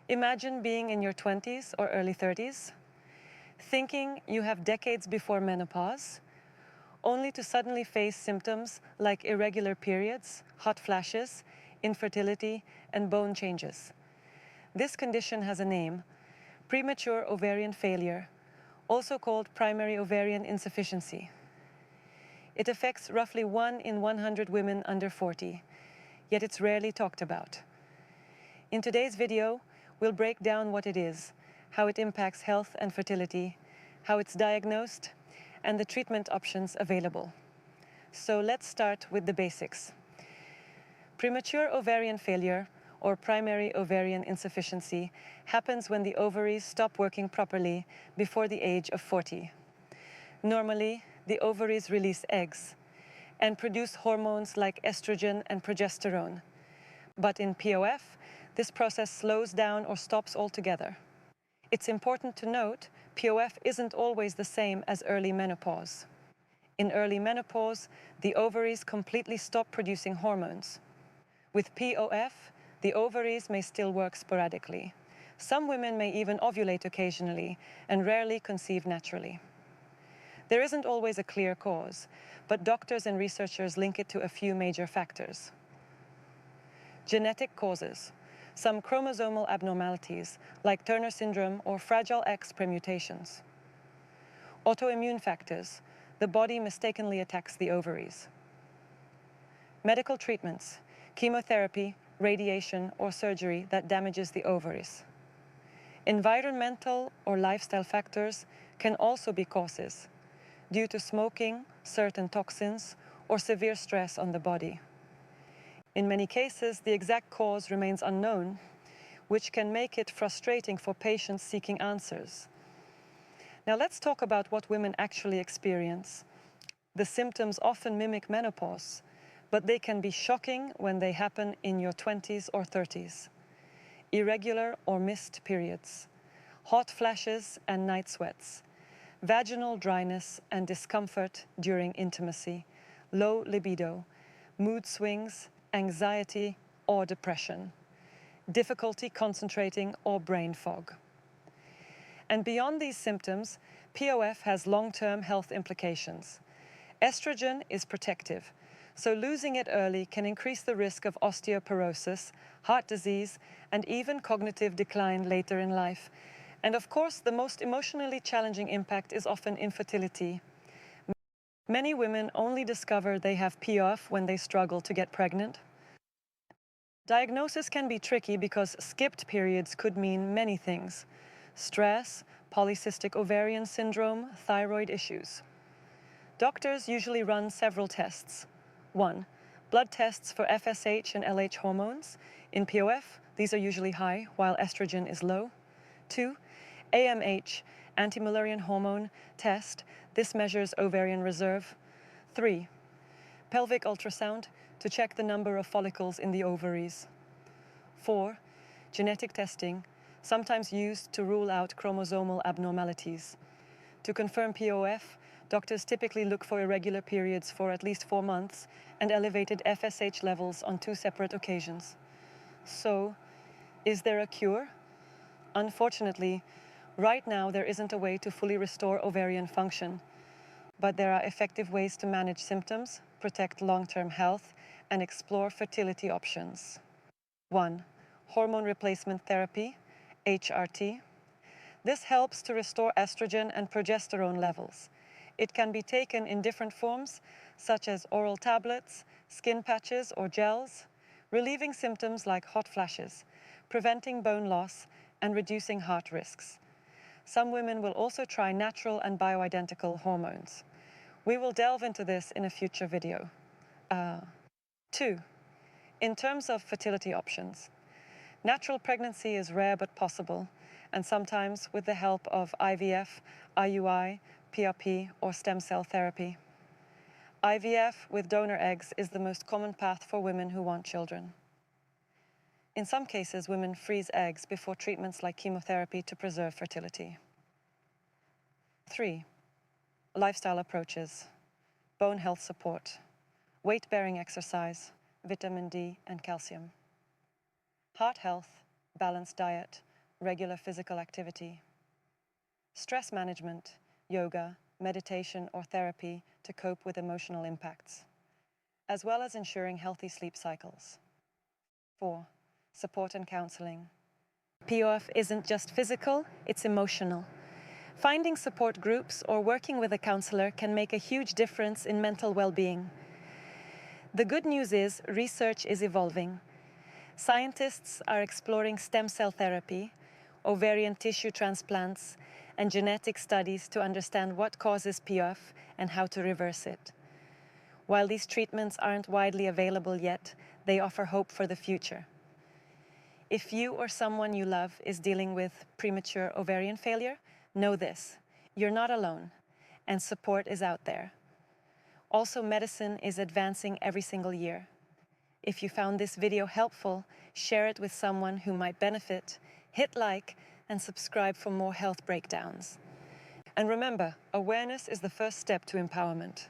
Imagine being in your 20s or early 30s, thinking you have decades before menopause, only to suddenly face symptoms like irregular periods, hot flashes, infertility, and bone changes. This condition has a name: premature ovarian failure, also called primary ovarian insufficiency. It affects roughly 1 in 100 women under 40, yet it's rarely talked about. In today's video, we'll break down what it is, how it impacts health and fertility, how it's diagnosed, and the treatment options available. So let's start with the basics. Premature ovarian failure, or primary ovarian insufficiency, happens when the ovaries stop working properly before the age of 40. Normally, the ovaries release eggs and produce hormones like estrogen and progesterone. But in POF, this process slows down or stops altogether. It's important to note, POF isn't always the same as early menopause. In early menopause, the ovaries completely stop producing hormones. With POF, the ovaries may still work sporadically. Some women may even ovulate occasionally and rarely conceive naturally. There isn't always a clear cause, but doctors and researchers link it to a few major factors. Genetic causes. Some chromosomal abnormalities, like Turner syndrome or Fragile X permutations. Autoimmune factors. The body mistakenly attacks the ovaries. Medical treatments. Chemotherapy, radiation, or surgery that damages the ovaries. Environmental or lifestyle factors can also be causes, due to smoking, certain toxins, or severe stress on the body. In many cases, the exact cause remains unknown, which can make it frustrating for patients seeking answers. Now let's talk about what women actually experience. The symptoms often mimic menopause, but they can be shocking when they happen in your 20s or 30s. Irregular or missed periods, hot flashes and night sweats, vaginal dryness and discomfort during intimacy, low libido, mood swings, anxiety or depression, difficulty concentrating or brain fog. And beyond these symptoms, POF has long-term health implications. Estrogen is protective, so losing it early can increase the risk of osteoporosis, heart disease, and even cognitive decline later in life. And of course, the most emotionally challenging impact is often infertility. Many women only discover they have POF when they struggle to get pregnant. Diagnosis can be tricky because skipped periods could mean many things: stress, polycystic ovarian syndrome, thyroid issues. Doctors usually run several tests. 1. Blood tests for FSH and LH hormones. In POF, these are usually high, while estrogen is low. 2. AMH, anti-Mullerian hormone test. This measures ovarian reserve. 3. Pelvic ultrasound to check the number of follicles in the ovaries. 4. Genetic testing, sometimes used to rule out chromosomal abnormalities. To confirm POF, doctors typically look for irregular periods for at least 4 months and elevated FSH levels on 2 separate occasions. So, is there a cure? Unfortunately, right now there isn't a way to fully restore ovarian function, but there are effective ways to manage symptoms, protect long-term health, and explore fertility options. 1. Hormone replacement therapy, HRT. This helps to restore estrogen and progesterone levels. It can be taken in different forms, such as oral tablets, skin patches, or gels, relieving symptoms like hot flashes, preventing bone loss, and reducing heart risks. Some women will also try natural and bioidentical hormones. We will delve into this in a future video. 2. In terms of fertility options, natural pregnancy is rare but possible, and sometimes with the help of IVF, IUI, PRP, or stem cell therapy. IVF with donor eggs is the most common path for women who want children. In some cases, women freeze eggs before treatments like chemotherapy to preserve fertility. 3. Lifestyle approaches, bone health support, weight-bearing exercise, vitamin D and calcium. Heart health, balanced diet, regular physical activity. Stress management, yoga, meditation or therapy to cope with emotional impacts, as well as ensuring healthy sleep cycles. 4. Support and counseling. POF isn't just physical, it's emotional. Finding support groups or working with a counselor can make a huge difference in mental well-being. The good news is research is evolving. Scientists are exploring stem cell therapy, ovarian tissue transplants, and genetic studies to understand what causes POF and how to reverse it. While these treatments aren't widely available yet, they offer hope for the future. If you or someone you love is dealing with premature ovarian failure, know this: you're not alone, and support is out there. Also, medicine is advancing every single year. If you found this video helpful, share it with someone who might benefit, hit like, and subscribe for more health breakdowns. And remember, awareness is the first step to empowerment.